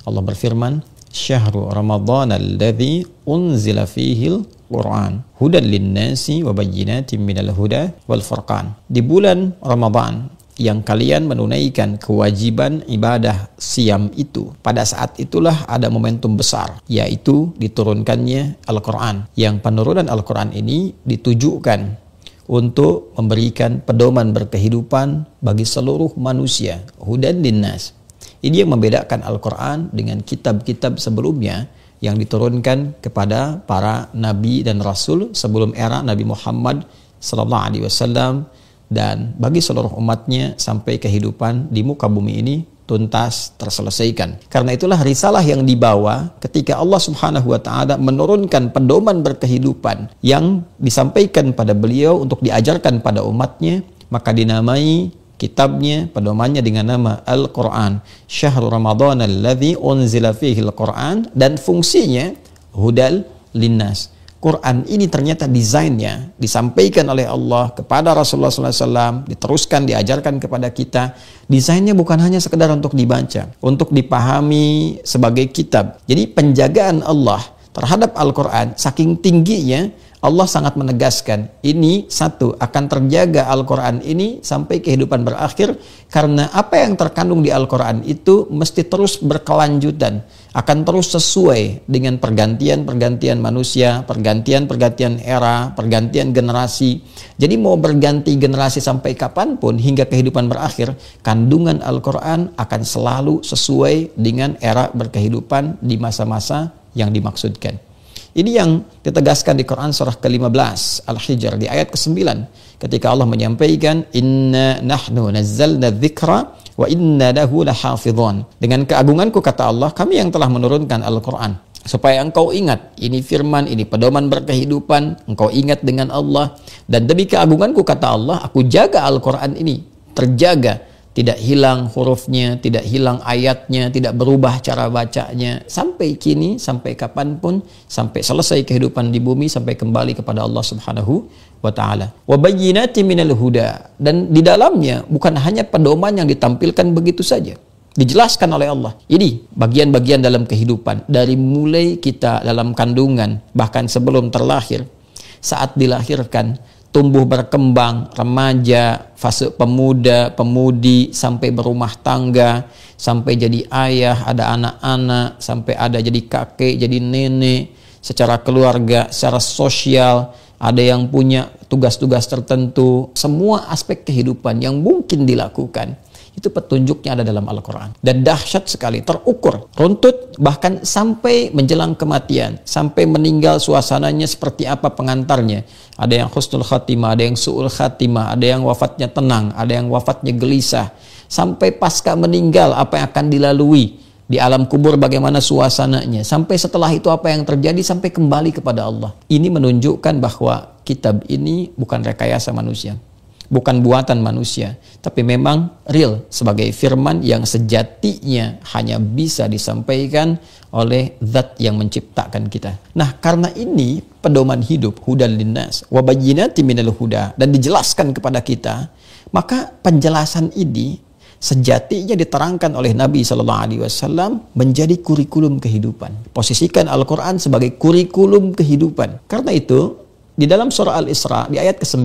Allah berfirman, "Syahrul Ramadhan alladzi unzila fihil Qur'an hudan linnasi wa bayyinatin minal huda wal furqan." Di bulan Ramadan yang kalian menunaikan kewajiban ibadah siam itu, pada saat itulah ada momentum besar, yaitu diturunkannya Al-Quran. Yang penurunan Al-Quran ini ditujukan untuk memberikan pedoman berkehidupan bagi seluruh manusia, hudan linnas. Ini yang membedakan Al-Quran dengan kitab-kitab sebelumnya yang diturunkan kepada para nabi dan rasul sebelum era Nabi Muhammad SAW, dan bagi seluruh umatnya sampai kehidupan di muka bumi ini tuntas terselesaikan. Karena itulah risalah yang dibawa ketika Allah Subhanahu wa taala menurunkan pedoman berkehidupan yang disampaikan pada beliau untuk diajarkan pada umatnya, maka dinamai kitabnya, pedomannya dengan nama Al-Quran, Syahrul Ramadhan alladzi unzila fihil Quran, dan fungsinya hudal linnas. Quran ini ternyata desainnya disampaikan oleh Allah kepada Rasulullah SAW, diteruskan, diajarkan kepada kita. Desainnya bukan hanya sekedar untuk dibaca, untuk dipahami sebagai kitab. Jadi penjagaan Allah terhadap Al-Quran saking tingginya, Allah sangat menegaskan, ini satu, akan terjaga Al-Quran ini sampai kehidupan berakhir, karena apa yang terkandung di Al-Quran itu mesti terus berkelanjutan, akan terus sesuai dengan pergantian-pergantian manusia, pergantian-pergantian era, pergantian generasi. Jadi mau berganti generasi sampai kapanpun hingga kehidupan berakhir, kandungan Al-Quran akan selalu sesuai dengan era berkehidupan di masa-masa yang dimaksudkan. Ini yang ditegaskan di Quran surah ke-15 Al-Hijr di ayat ke-9 ketika Allah menyampaikan, "Inna nahnu nazzalna dzikra wa inna lahu lahafidhun." Dengan keagunganku, kata Allah, kami yang telah menurunkan Al-Quran supaya engkau ingat, ini firman, ini pedoman berkehidupan, engkau ingat dengan Allah, dan demi keagunganku, kata Allah, aku jaga Al-Quran ini terjaga, tidak hilang hurufnya, tidak hilang ayatnya, tidak berubah cara bacanya, sampai kini, sampai kapanpun, sampai selesai kehidupan di bumi, sampai kembali kepada Allah Subhanahu wa ta'ala. Wa bayyinatin minal huda, dan di dalamnya bukan hanya pedoman yang ditampilkan begitu saja, dijelaskan oleh Allah. Ini bagian-bagian dalam kehidupan, dari mulai kita dalam kandungan, bahkan sebelum terlahir, saat dilahirkan, tumbuh berkembang, remaja, fase pemuda, pemudi, sampai berumah tangga, sampai jadi ayah, ada anak-anak, sampai ada jadi kakek, jadi nenek, secara keluarga, secara sosial, ada yang punya tugas-tugas tertentu, semua aspek kehidupan yang mungkin dilakukan, itu petunjuknya ada dalam Al-Quran. Dan dahsyat sekali, terukur, runtut, bahkan sampai menjelang kematian, sampai meninggal suasananya seperti apa pengantarnya. Ada yang husnul khatimah, ada yang su'ul khatimah, ada yang wafatnya tenang, ada yang wafatnya gelisah. Sampai pasca meninggal, apa yang akan dilalui di alam kubur, bagaimana suasananya. Sampai setelah itu apa yang terjadi, sampai kembali kepada Allah. Ini menunjukkan bahwa kitab ini bukan rekayasa manusia, bukan buatan manusia, tapi memang real sebagai firman yang sejatinya hanya bisa disampaikan oleh zat yang menciptakan kita. Nah, karena ini pedoman hidup, hudan linnas wa bayyinatin minal huda, dan dijelaskan kepada kita, maka penjelasan ini sejatinya diterangkan oleh Nabi SAW menjadi kurikulum kehidupan. Posisikan Al-Quran sebagai kurikulum kehidupan. Karena itu, di dalam surah Al-Isra, di ayat ke-9,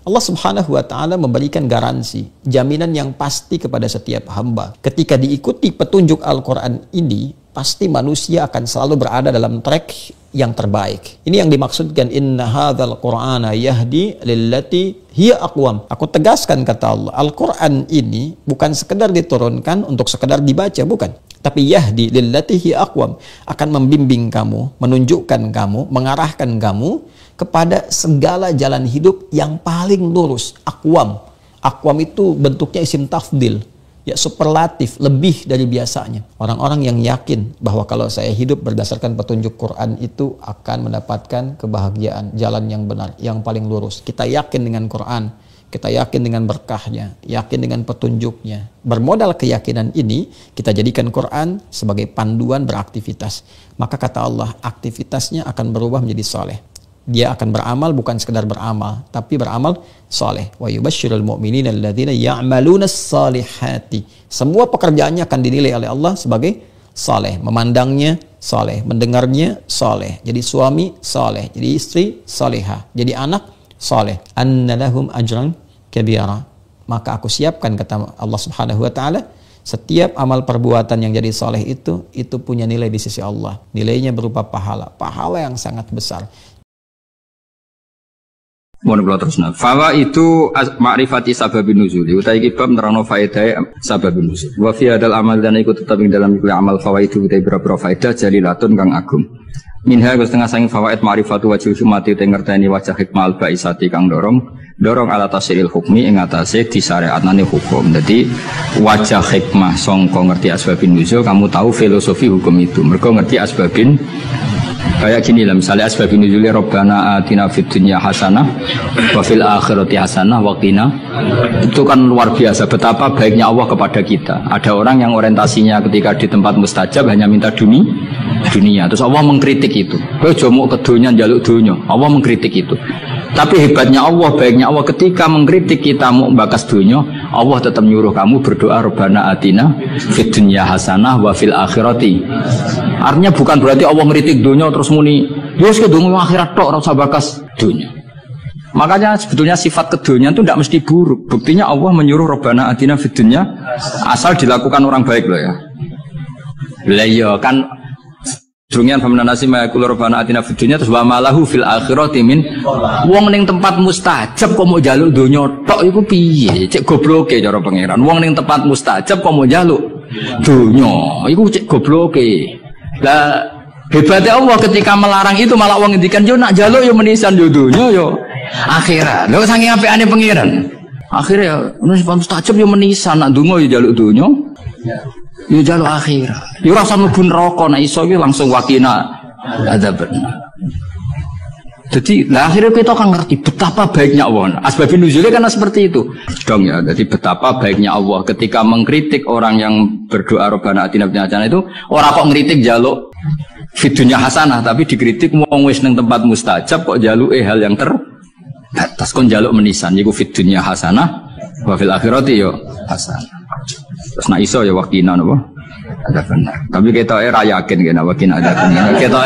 Allah Subhanahu wa ta'ala memberikan garansi, jaminan yang pasti kepada setiap hamba. Ketika diikuti petunjuk Al-Quran ini, pasti manusia akan selalu berada dalam track yang terbaik. Ini yang dimaksudkan, inna hadzal qur'ana yahdi lillati hiya aqwam. Aku tegaskan, kata Allah, Al-Quran ini bukan sekedar diturunkan untuk sekedar dibaca, bukan. Tapi yahdi lillati hiya aqwam, akan membimbing kamu, menunjukkan kamu, mengarahkan kamu kepada segala jalan hidup yang paling lurus. Aqwam. Aqwam itu bentuknya isim tafdil, ya, superlatif, lebih dari biasanya. Orang-orang yang yakin bahwa kalau saya hidup berdasarkan petunjuk Quran itu akan mendapatkan kebahagiaan, jalan yang benar, yang paling lurus. Kita yakin dengan Quran, kita yakin dengan berkahnya, yakin dengan petunjuknya. Bermodal keyakinan ini, kita jadikan Quran sebagai panduan beraktivitas. Maka kata Allah, aktivitasnya akan berubah menjadi soleh. Dia akan beramal, bukan sekedar beramal, tapi beramal soleh. Wa yubasyirul mu'minina alladzina ya'maluna s-salihati. Semua pekerjaannya akan dinilai oleh Allah sebagai saleh, memandangnya saleh, mendengarnya saleh, jadi suami saleh, jadi istri salehah, jadi anak saleh. Annalahum ajran kabira. Maka aku siapkan, kata Allah Subhanahu wa taala, setiap amal perbuatan yang jadi saleh itu punya nilai di sisi Allah. Nilainya berupa pahala yang sangat besar. Mohon kula terusna. Fawa itu ma'rifati sababin nuzul. Utai iki bab nerangno faedah sababin nuzul. Wa fi hadal amal dan ikut tetap ing dalam kuwi amal fawaidu utai berapa faedah jalilatun kang agung. Minha setengah saking fawaid ma'rifatu wajhil hikmati te ngerteni wajah hikmah al-baisati kang dorong ala tasiril hukmi ing atase disyariatane hukum. Jadi wajah hikmah sangka ngerti asbabin nuzul, kamu tahu filosofi hukum itu. Mergo ngerti asbabin. Kayak gini lah, misalnya asbabun nuzuli Rabbana atina fid dunya hasanah wa fil akhirati hasanah wa qina. Itu kan luar biasa betapa baiknya Allah kepada kita. Ada orang yang orientasinya ketika di tempat mustajab hanya minta dunia. Terus Allah mengkritik itu. Kowe jomo ke dunya njaluk dunya. Allah mengkritik itu. Tapi hebatnya Allah, baiknya Allah ketika mengkritik kita mau bakas dunia, Allah tetap nyuruh kamu berdoa Rabbana atina fid dunya hasanah wa fil akhirati. Artinya bukan berarti Allah mengkritik dunia terus muni, "Wis kedungu akhirat tok ora usah bakas dunia." Makanya sebetulnya sifat kedunya itu tidak mesti buruk. Buktinya Allah menyuruh Rabbana atina fid dunya asal dilakukan orang baik loh ya. Lah iya kan Drungian famna nasi ma'akul Rabbana atina fid dunya terus wa malahu fil akhirati min wong ning tempat mustajab kok mau njaluk donya tok iku piye? Cek gobloke cara pangeran. Wong ning tempat mustajab kok mau njaluk donya iku cek gobloke. Lah hebatnya Allah ketika melarang itu malah wong ngendikan yo nak njaluk yo menisan yo donya yo akhirat. Lho saking apikane pangeran. Akhirnya nek mustajab yo menisan nak donga yo njaluk donya. Yo jaluk akhirat. Yo rasa mlebu neraka nek iso iki langsung wakina ada benar. Jadi akhirnya kita kan ngerti betapa baiknya Allah. Asbabun nuzulnya karena seperti itu. Dong ya. Jadi betapa baiknya Allah ketika mengkritik orang yang berdoa Rabbana atina fid dunya hasanah itu orang kok ngritik jaluk fid dunya hasanah tapi dikritik wong wis ning tempat mustajab kok jaluke hal yang terbatas kon jaluk menisan iku fid dunya hasanah wa fil akhirati yo hasanah. Terus nak iso ya wakina napa? Ada benar. Tapi kita ra yakin kena wakina ada benar. Kita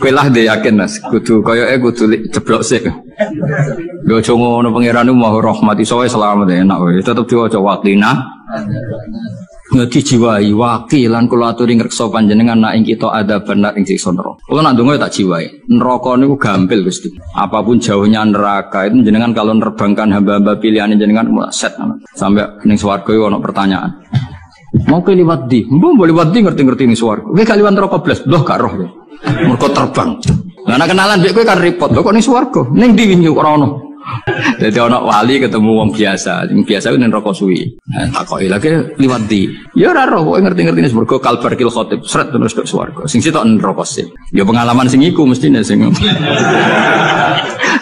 kowe lah de yakin Mas, kudu koyoke kudu ceblok sik. Lho aja ngono pangeran Maha Rahmat iso wae selamat enak wae. Tetep diwaca wakina. Ngeti jiwai wakilan kula aturi ngreksa panjenengan nak ing kita ada benar ing siksa neraka. Kula nak ndonga tak jiwai. Neraka niku gampil Gusti. Apapun jauhnya neraka itu jenengan kalau nerbangkan hamba-hamba pilihan jenengan set sampai ning swarga ono pertanyaan. Mau ke liwat di? Mbok liwat di ngerti-ngerti ning swarga. Kowe gak liwat neraka blas, loh gak roh. Mergo terbang. Lah nek kenalan mbek kowe kan repot. Lho kok ning swarga? Ning ndi wingi ora ono. Jadi ono wali ketemu wong biasa, yang biasa itu neraka suwi. Takoki lagi liwat di. Ya ora roh, kowe ngerti-ngerti mergo kalbar kil khotib, sret terus tok swarga. Sing sitok neraka sih. Ya pengalaman sing iku mestine sing.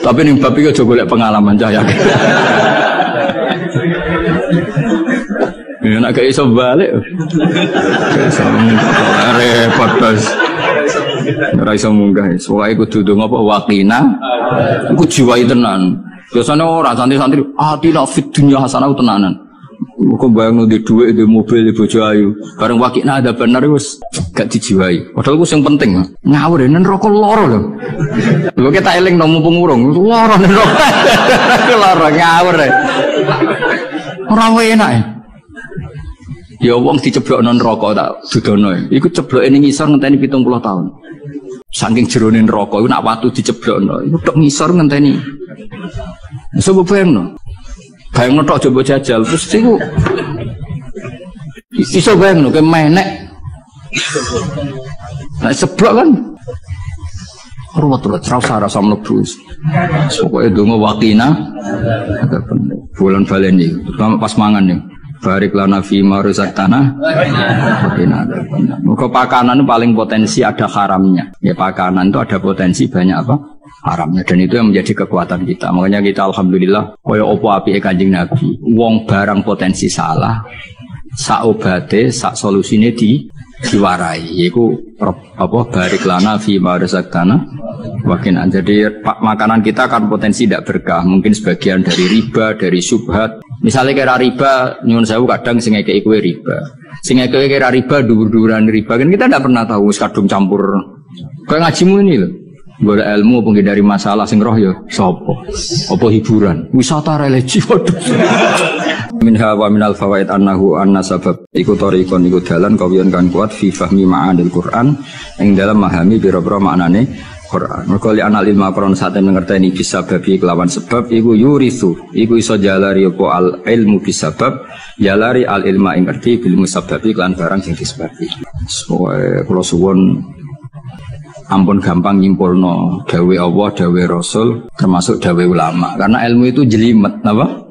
Tapi ning bab iki aja golek pengalaman cah ya. Ya nek gak iso balik. Repot bos. Ora iso munggah. Soale kudu ndonga apa wakina. Iku jiwai tenan. Biasanya orang santri-santri atina fid dunya hasanah tenanan. Kok bayangno di dhuwit, di mobil, di bojo ayu. Bareng wakina ada benar wis gak dijiwai. Padahal ku sing penting. Ngawur nen rokok loro lho. Lho kita eling nang mumpung urung. Loro nen rokok. Loro ngawur. Ora enak. Ya wong diceblokno neraka tak dudono. Iku cebloke ning ngisor ngenteni 70 tahun. Saking jerone neraka iku nak watu diceblokno. Iku tok ngisor ngenteni. Coba bayangno. Bayangno tok coba jajal terus iku iso bayangno ke menek. Nek ceblok kan ruwet-ruwet rasa mlebu. Pokoke donga wakina bulan baleni pas mangan nih. Barik lana fi ma razaqtana wakina. Muga pakanan paling potensi ada haramnya. Ya pakanan itu ada potensi banyak apa? Haramnya, dan itu yang menjadi kekuatan kita. Makanya kita alhamdulillah kaya opo apike Kanjeng Nabi. Wong barang potensi salah, sak obate, sak solusine diwarai. Yaiku apa barik lana fi ma razaqtana wakina. Jadi makanan kita kan potensi tidak berkah, mungkin sebagian dari riba, dari syubhat. Misalnya kira riba, nyuwun sewu kadang sing ngekeki kowe riba. Sing ngekeki kira riba dhuwur-dhuwuran riba kan kita tidak pernah tahu kadung campur. Kayak ngajimu ini loh. Golek ilmu penghindari masalah sing roh ya sapa? Apa hiburan? Wisata religi waduh. Minha wa minal fawaid annahu anna sabab iku tariqon iku dalan kawiyan kan kuat fi fahmi ma'anil Qur'an ing dalam memahami pira-pira maknane Quran. Mergo li anal ilma Quran sate ngerteni bisa babi kelawan sebab iku yurisu iku iso jalari apa al ilmu bisabab jalari al ilma ing ngerti bil musabbabi kelan barang sing disebabi. Kula suwun ampun gampang nyimpulno dawe Allah, dawe Rasul, termasuk dawe ulama. Karena ilmu itu jelimet, apa?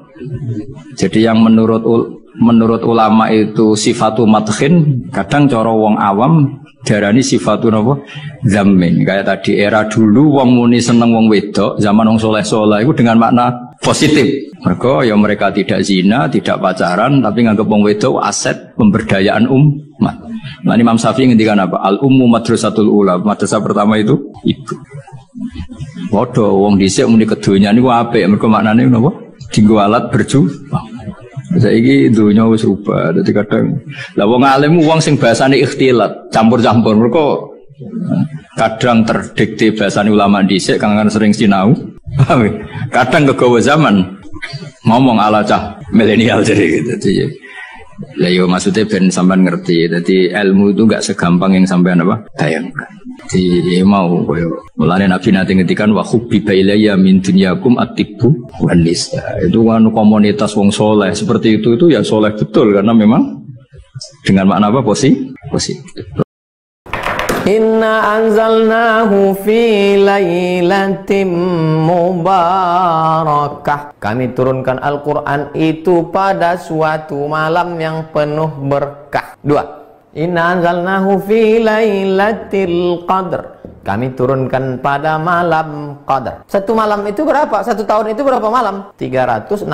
Jadi yang menurut ulama itu sifatu madkhin, kadang cara wong awam darani sifatu apa? Zammin. Kayak tadi era dulu wong muni seneng wong wedok, zaman wong soleh-soleh itu dengan makna positif. Mergo ya mereka tidak zina, tidak pacaran, tapi nganggep wong wedok aset pemberdayaan umat. Nah, Imam Syafi'i ngendikan apa? Al-ummu madrasatul ula. Madrasah pertama itu ibu. Waduh, wong dhisik muni kedonya niku apik. Mergo maknane napa? Dienggo alat berjuang. Saiki donya wis rubah. Dadi kadang lah wong alim wong sing bahasane ikhtilat, campur-campur. Mergo kadang terdikte bahasane ulama dhisik kang sering sinau. Kadang kegawa zaman ngomong ala cah milenial jadi gitu. Lah yo maksudnya ben sampean ngerti. Jadi ilmu itu enggak segampang yang sampean apa? Bayangkan. Jadi mau koyo mulane Nabi nate ngendikan wa hubbiba ilayya min dunyakum at-tibbu wan nisa. Itu kan komunitas wong soleh seperti itu ya soleh betul karena memang dengan makna apa? Positif. Inna anzalnahu fi lailatin mubarakah. Kami turunkan Al-Quran itu pada suatu malam yang penuh berkah. 2. Inna anzalnahu fi lailatul qadr. Kami turunkan pada malam qadar. Satu malam itu berapa? Satu tahun itu berapa malam? 360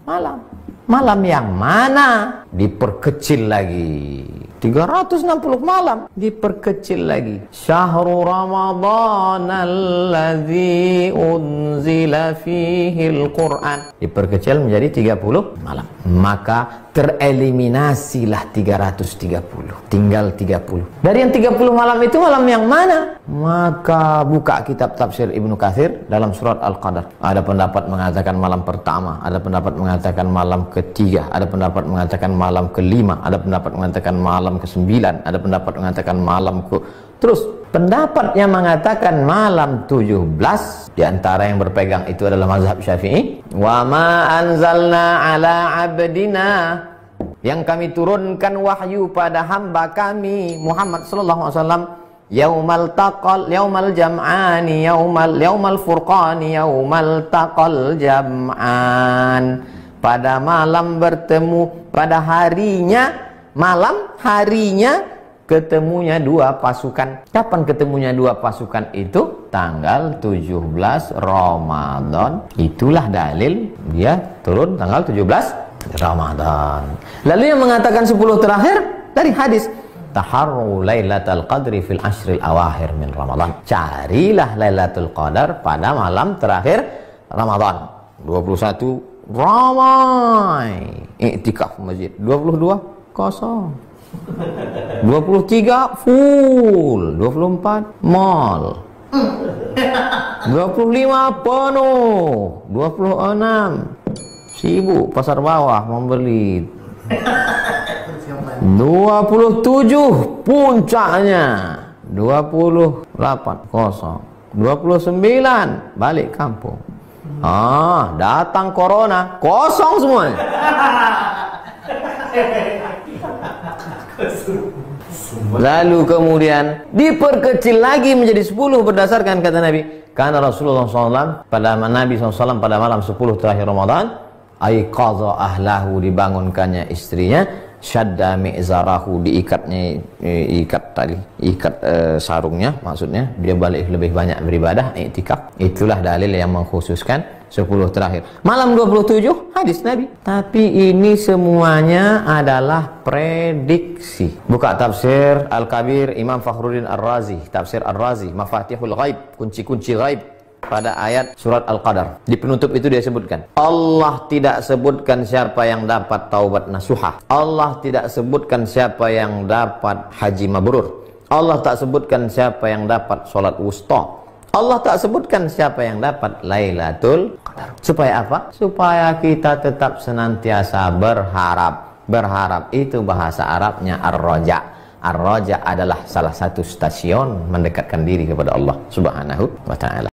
malam. Malam yang mana? Diperkecil lagi. 360 malam diperkecil lagi. Syahrul Ramadan alladzi unzila fihi al-Qur'an diperkecil menjadi 30 malam. Maka tereliminasilah 330. Tinggal 30. Dari yang 30 malam itu malam yang mana? Maka buka kitab tafsir Ibnu Katsir dalam surat Al-Qadar. Ada pendapat mengatakan malam pertama, ada pendapat mengatakan malam ketiga, ada pendapat mengatakan malam kelima, ada pendapat mengatakan malam ke-9, ada pendapat mengatakan malam terus pendapat yang mengatakan malam 17 diantara yang berpegang itu adalah mazhab Syafi'i. Wa ma anzalna ala abdina, yang kami turunkan wahyu pada hamba kami Muhammad sallallahu alaihi wasallam yaumal jam'ani yaumal furqani yaumal taqal jam'an, pada malam bertemu, pada harinya ketemunya dua pasukan. Kapan ketemunya dua pasukan itu? Tanggal 17 Ramadan. Itulah dalil dia turun tanggal 17 Ramadan. Lalu yang mengatakan 10 terakhir dari hadis taharru lailatul qadri fil ashril awakhir min Ramadan. Carilah Lailatul Qadar pada malam terakhir Ramadan. 21 ramai iktikaf masjid, 22 kosong, 23 full, 24 mall, 25 penuh, 26 sibuk pasar bawah membeli, 27 puncaknya, 28 kosong, 29 balik kampung. Datang corona, kosong semuanya. Lalu kemudian diperkecil lagi menjadi 10 berdasarkan kata Nabi. Karena Rasulullah SAW pada Nabi SAW pada malam 10 terakhir Ramadan, aiqadha ahlahu, dibangunkannya istrinya, syadda mi'zarahu, ikat sarungnya, maksudnya dia balik lebih banyak beribadah, iktikaf. Itulah dalil yang mengkhususkan 10 terakhir. Malam 27 hadis Nabi. Tapi ini semuanya adalah prediksi. Buka tafsir Al-Kabir Imam Fakhruddin Ar-Razi, tafsir Ar-Razi, Mafatihul Ghaib, kunci-kunci ghaib. pada ayat surat Al-Qadar. Di penutup itu dia sebutkan, Allah tidak sebutkan siapa yang dapat taubat nasuha. Allah tidak sebutkan siapa yang dapat haji mabrur. Allah tak sebutkan siapa yang dapat sholat wusta. Allah tak sebutkan siapa yang dapat Lailatul Qadar. Supaya apa? Supaya kita tetap senantiasa berharap. Berharap itu bahasa Arabnya ar-raja. Ar-raja adalah salah satu stasiun mendekatkan diri kepada Allah Subhanahu wa ta'ala.